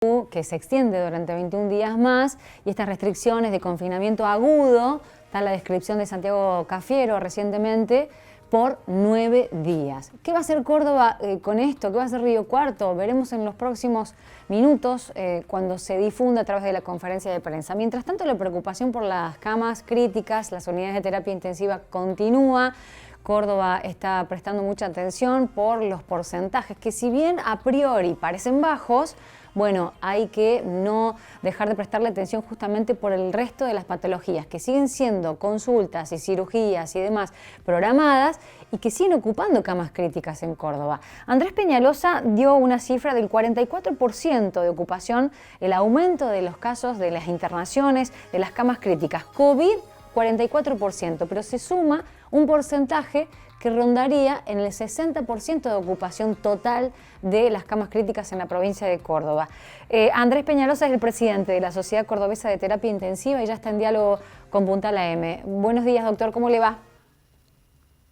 que se extiende durante 21 días más, y estas restricciones de confinamiento agudo, está la descripción de Santiago Cafiero recientemente, por 9 días. ¿Qué va a hacer Córdoba con esto? ¿Qué va a hacer Río Cuarto? Veremos en los próximos minutos cuando se difunda a través de la conferencia de prensa. Mientras tanto, la preocupación por las camas críticas, las unidades de terapia intensiva continúa. Córdoba está prestando mucha atención por los porcentajes que, si bien a priori parecen bajos, bueno, hay que no dejar de prestarle atención justamente por el resto de las patologías que siguen siendo consultas y cirugías y demás programadas y que siguen ocupando camas críticas en Córdoba. Andrés Peñalosa dio una cifra del 44% de ocupación, el aumento de los casos de las internaciones, de las camas críticas. COVID, 44%, pero se suma un porcentaje que rondaría en el 60% de ocupación total de las camas críticas en la provincia de Córdoba. Andrés Peñalosa es el presidente de la Sociedad Cordobesa de Terapia Intensiva y ya está en diálogo con Puntal AM. Buenos días, doctor, ¿cómo le va?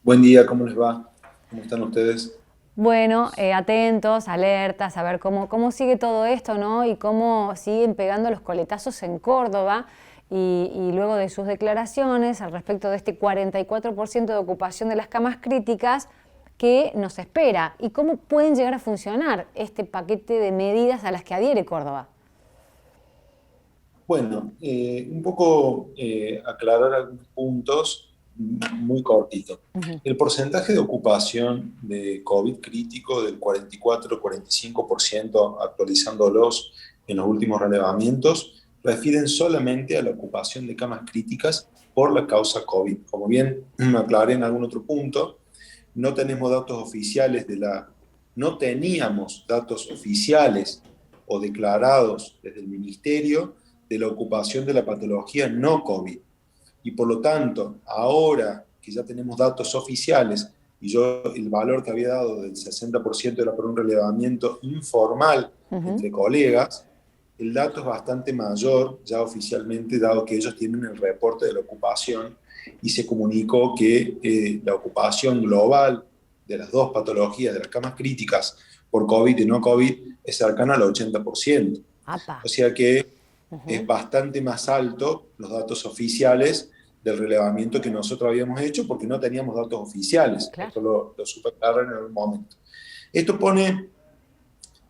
Buen día, ¿cómo les va? ¿Cómo están ustedes? Bueno, atentos, alertas, a ver cómo sigue todo esto, ¿no? Y cómo siguen pegando los coletazos en Córdoba. Y luego de sus declaraciones al respecto de este 44% de ocupación de las camas críticas que nos espera y cómo pueden llegar a funcionar este paquete de medidas a las que adhiere Córdoba. Bueno, un poco aclarar algunos puntos muy cortito. El porcentaje de ocupación de COVID crítico del 44-45%, actualizándolos en los últimos relevamientos, refieren solamente a la ocupación de camas críticas por la causa COVID. Como bien aclaré en algún otro punto, no tenemos datos oficiales no teníamos datos oficiales o declarados desde el Ministerio de la ocupación de la patología no COVID. Y por lo tanto, ahora que ya tenemos datos oficiales, y yo el valor que había dado del 60% era por un relevamiento informal entre colegas, el dato es bastante mayor ya oficialmente, dado que ellos tienen el reporte de la ocupación y se comunicó que la ocupación global de las dos patologías, de las camas críticas por COVID y no COVID, es cercana al 80%. ¡Apa! O sea que es bastante más alto los datos oficiales del relevamiento que nosotros habíamos hecho porque no teníamos datos oficiales. Claro. Esto lo supe aclarar en algún momento. Esto pone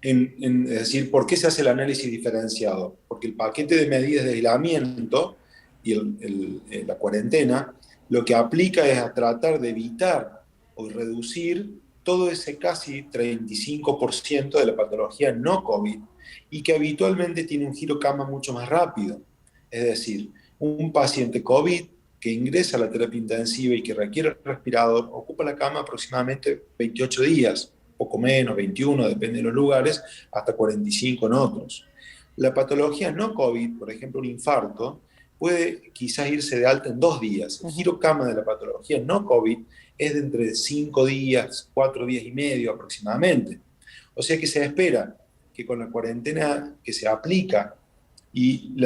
es decir, ¿por qué se hace el análisis diferenciado? Porque el paquete de medidas de aislamiento y la cuarentena lo que aplica es a tratar de evitar o reducir todo ese casi 35% de la patología no COVID y que habitualmente tiene un giro cama mucho más rápido. Es decir, un paciente COVID que ingresa a la terapia intensiva y que requiere el respirador ocupa la cama aproximadamente 28 días, poco menos, 21, depende de los lugares, hasta 45 en otros. La patología no COVID, por ejemplo, un infarto, puede quizás irse de alta en 2 días. El giro cama de la patología no COVID es de entre 5 días, 4 días y medio aproximadamente. O sea que se espera que con la cuarentena que se aplica y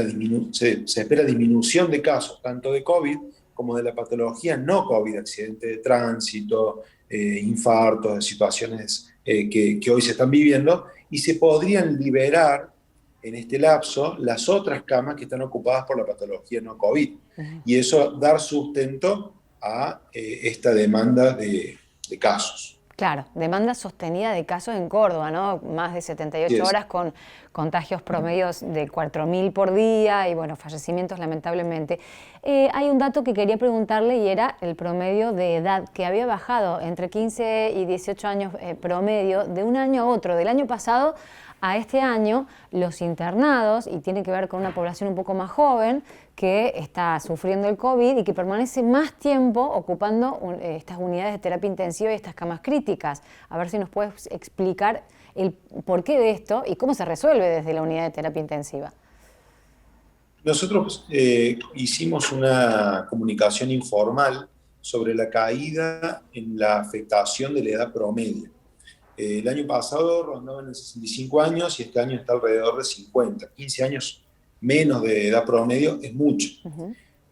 se espera disminución de casos, tanto de COVID como de la patología no COVID, accidente de tránsito, infartos, de situaciones que hoy se están viviendo, y se podrían liberar en este lapso las otras camas que están ocupadas por la patología no COVID. Y eso dar sustento a esta demanda de casos. Claro, demanda sostenida de casos en Córdoba, ¿no? Más de 78 horas con contagios promedios de 4.000 por día y, bueno, fallecimientos lamentablemente. Hay un dato que quería preguntarle y era el promedio de edad, que había bajado entre 15 y 18 años promedio de un año a otro, del año pasado a este año. Los internados, y tiene que ver con una población un poco más joven que está sufriendo el COVID y que permanece más tiempo ocupando estas unidades de terapia intensiva y estas camas críticas. A ver si nos puedes explicar el porqué de esto y cómo se resuelve desde la unidad de terapia intensiva. Nosotros hicimos una comunicación informal sobre la caída en la afectación de la edad promedio. El año pasado rondaba en 65 años y este año está alrededor de 50. 15 años menos de edad promedio es mucho.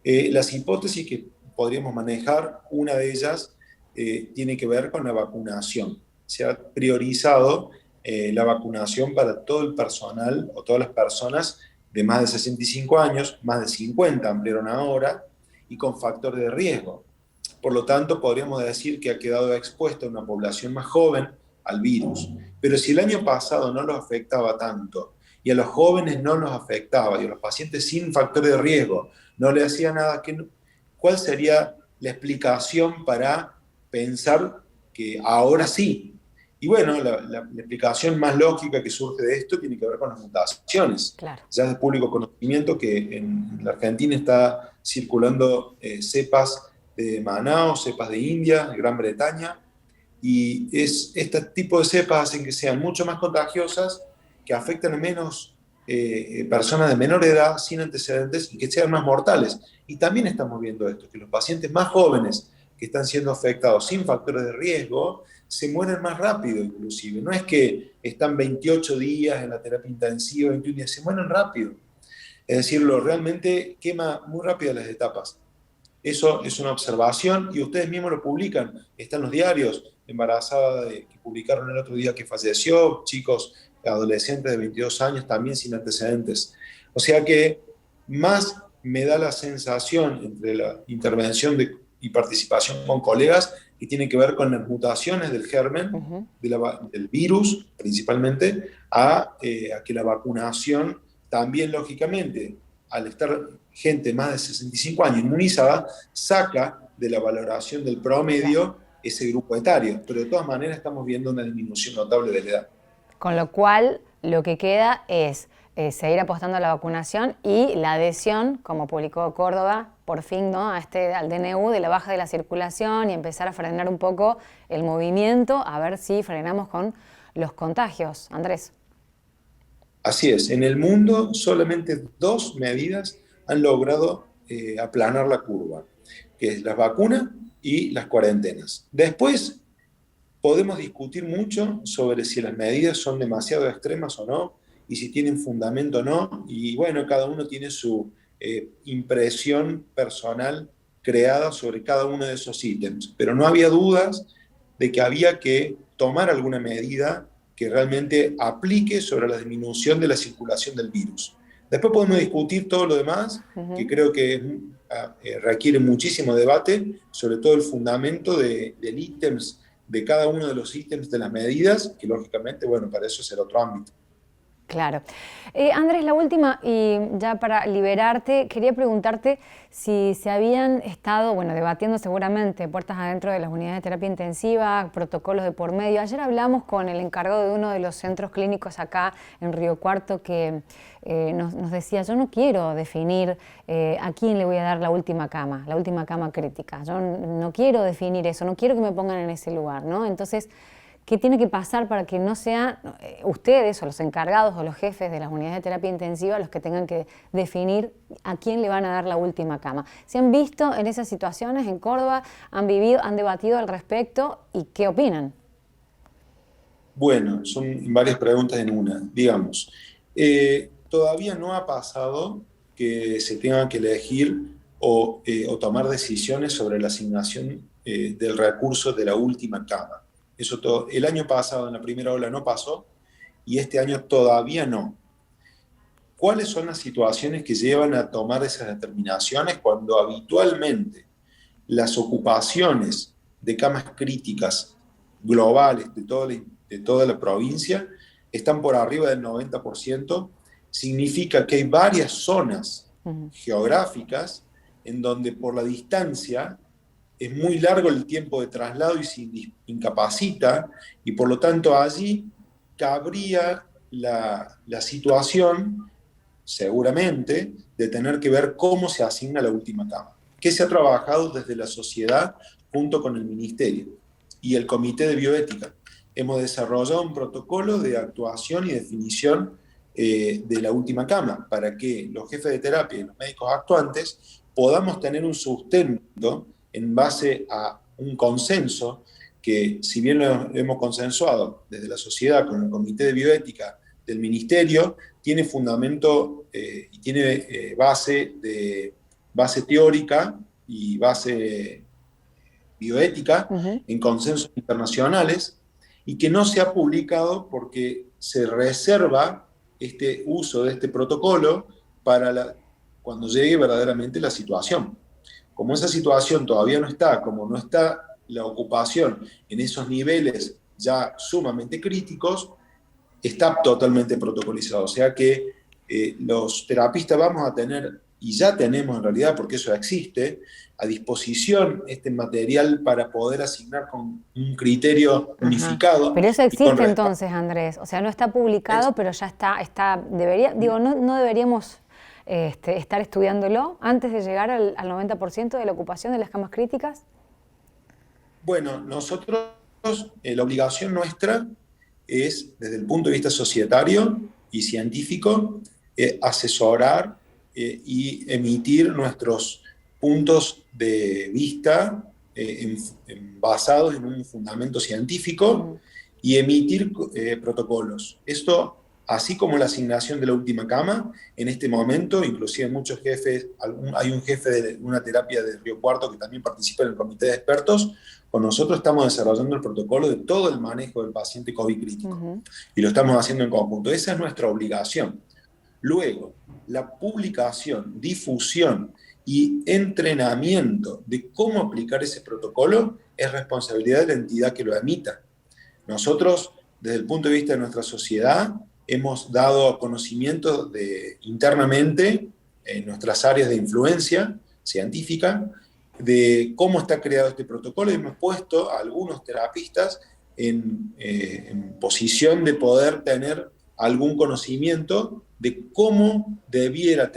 Las hipótesis que podríamos manejar, una de ellas tiene que ver con la vacunación. Se ha priorizado la vacunación para todo el personal o todas las personas de más de 65 años, más de 50 ampliaron ahora, y con factores de riesgo. Por lo tanto, podríamos decir que ha quedado expuesta una población más joven al virus. Pero si el año pasado no los afectaba tanto, y a los jóvenes no los afectaba, y a los pacientes sin factores de riesgo no le hacía nada, ¿cuál sería la explicación para pensar que ahora sí? Y bueno, la explicación más lógica que surge de esto tiene que ver con las mutaciones. Claro. Ya es de público conocimiento que en la Argentina está circulando cepas de Manaos, cepas de India, de Gran Bretaña, y este tipo de cepas hacen que sean mucho más contagiosas, que afecten a menos personas de menor edad, sin antecedentes, y que sean más mortales. Y también estamos viendo esto, que los pacientes más jóvenes que están siendo afectados sin factores de riesgo, se mueren más rápido inclusive. No es que están 28 días en la terapia intensiva, 21 días, se mueren rápido. Es decir, realmente quema muy rápido las etapas. Eso es una observación y ustedes mismos lo publican. Están los diarios, embarazada que publicaron el otro día que falleció, chicos adolescentes de 22 años también sin antecedentes. O sea que más me da la sensación entre la intervención y participación con colegas que tiene que ver con las mutaciones del germen, del virus principalmente, a que la vacunación también lógicamente, al estar gente más de 65 años inmunizada, saca de la valoración del promedio ese grupo etario, pero de todas maneras estamos viendo una disminución notable de la edad. Con lo cual, lo que queda es seguir apostando a la vacunación y la adhesión, como publicó Córdoba, por fin, ¿no?, al DNU, de la baja de la circulación y empezar a frenar un poco el movimiento, a ver si frenamos con los contagios. Andrés. Así es, en el mundo solamente 2 medidas han logrado aplanar la curva, que es las vacunas y las cuarentenas. Después podemos discutir mucho sobre si las medidas son demasiado extremas o no, y si tienen fundamento o no, y bueno, cada uno tiene su impresión personal creada sobre cada uno de esos ítems, pero no había dudas de que había que tomar alguna medida que realmente aplique sobre la disminución de la circulación del virus. Después podemos discutir todo lo demás, que creo que requiere muchísimo debate, sobre todo el fundamento de cada uno de los ítems de las medidas, que lógicamente, bueno, para eso es el otro ámbito. Claro. Andrés, la última, y ya para liberarte, quería preguntarte si se habían estado, bueno, debatiendo seguramente puertas adentro de las unidades de terapia intensiva, protocolos de por medio. Ayer hablamos con el encargado de uno de los centros clínicos acá en Río Cuarto que nos decía, yo no quiero definir a quién le voy a dar la última cama crítica. Yo no quiero definir eso, no quiero que me pongan en ese lugar, ¿no? Entonces, ¿qué tiene que pasar para que no sean ustedes o los encargados o los jefes de las unidades de terapia intensiva los que tengan que definir a quién le van a dar la última cama? ¿Se han visto en esas situaciones en Córdoba? ¿Han debatido al respecto? ¿Y qué opinan? Bueno, son varias preguntas en una. Digamos, todavía no ha pasado que se tenga que elegir o tomar decisiones sobre la asignación del recurso de la última cama. El año pasado, en la primera ola, no pasó, y este año todavía no. ¿Cuáles son las situaciones que llevan a tomar esas determinaciones cuando habitualmente las ocupaciones de camas críticas globales de toda la provincia están por arriba del 90%? Significa que hay varias zonas geográficas en donde por la distancia es muy largo el tiempo de traslado y se incapacita, y por lo tanto allí cabría la situación, seguramente, de tener que ver cómo se asigna la última cama. ¿Qué se ha trabajado desde la sociedad junto con el Ministerio y el Comité de Bioética? Hemos desarrollado un protocolo de actuación y definición de la última cama para que los jefes de terapia y los médicos actuantes podamos tener un sustento en base a un consenso que, si bien lo hemos consensuado desde la sociedad con el Comité de Bioética del Ministerio, tiene fundamento y tiene base teórica y base bioética en consensos internacionales, y que no se ha publicado porque se reserva este uso de este protocolo para cuando llegue verdaderamente la situación. Como esa situación todavía no está, como no está la ocupación en esos niveles ya sumamente críticos, está totalmente protocolizado. O sea que los terapistas vamos a tener, y ya tenemos en realidad, porque eso existe, a disposición este material para poder asignar con un criterio unificado. Pero eso existe entonces, Andrés. O sea, no está publicado, pero ya no deberíamos estar estudiándolo antes de llegar al 90% de la ocupación de las camas críticas. Bueno, nosotros, la obligación nuestra es, desde el punto de vista societario y científico, asesorar y emitir nuestros puntos de vista basados en un fundamento científico y emitir protocolos. Esto, así como la asignación de la última cama, en este momento, inclusive muchos jefes, hay un jefe de una terapia de Río Cuarto que también participa en el comité de expertos, con nosotros estamos desarrollando el protocolo de todo el manejo del paciente COVID crítico. Y lo estamos haciendo en conjunto. Esa es nuestra obligación. Luego, la publicación, difusión y entrenamiento de cómo aplicar ese protocolo es responsabilidad de la entidad que lo emita. Nosotros, desde el punto de vista de nuestra sociedad, hemos dado conocimiento internamente en nuestras áreas de influencia científica de cómo está creado este protocolo y hemos puesto a algunos terapistas en posición de poder tener algún conocimiento de cómo debiera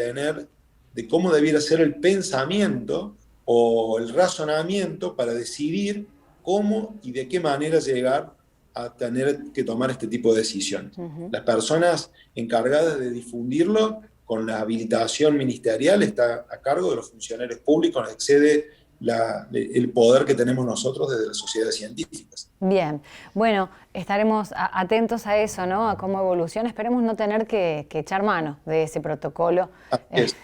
ser el pensamiento o el razonamiento para decidir cómo y de qué manera llegar a tener que tomar este tipo de decisiones. Las personas encargadas de difundirlo con la habilitación ministerial está a cargo de los funcionarios públicos, excede el poder que tenemos nosotros desde las sociedades científicas. Bien, bueno, estaremos atentos a eso, ¿no? A cómo evoluciona. Esperemos no tener que echar mano de ese protocolo.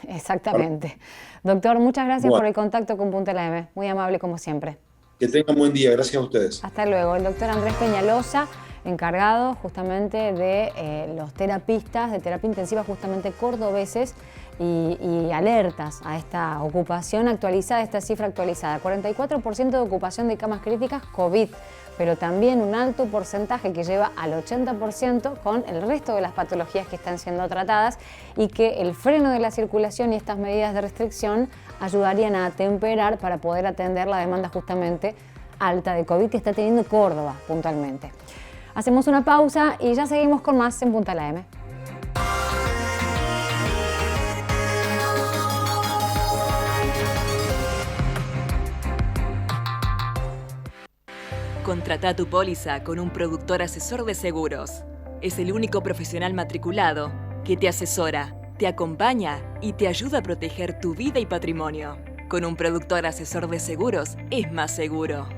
Exactamente. Doctor, muchas gracias por el contacto con Punta la M. Muy amable como siempre. Que tengan buen día. Gracias a ustedes. Hasta luego. El doctor Andrés Peñalosa, encargado justamente de los terapistas de terapia intensiva justamente cordobeses y alertas a esta ocupación actualizada, esta cifra actualizada. 44% de ocupación de camas críticas COVID, pero también un alto porcentaje que lleva al 80% con el resto de las patologías que están siendo tratadas y que el freno de la circulación y estas medidas de restricción ayudarían a atemperar para poder atender la demanda justamente alta de COVID que está teniendo Córdoba puntualmente. Hacemos una pausa y ya seguimos con más en Punta la M. Contrata tu póliza con un productor asesor de seguros. Es el único profesional matriculado que te asesora, te acompaña y te ayuda a proteger tu vida y patrimonio. Con un productor asesor de seguros es más seguro.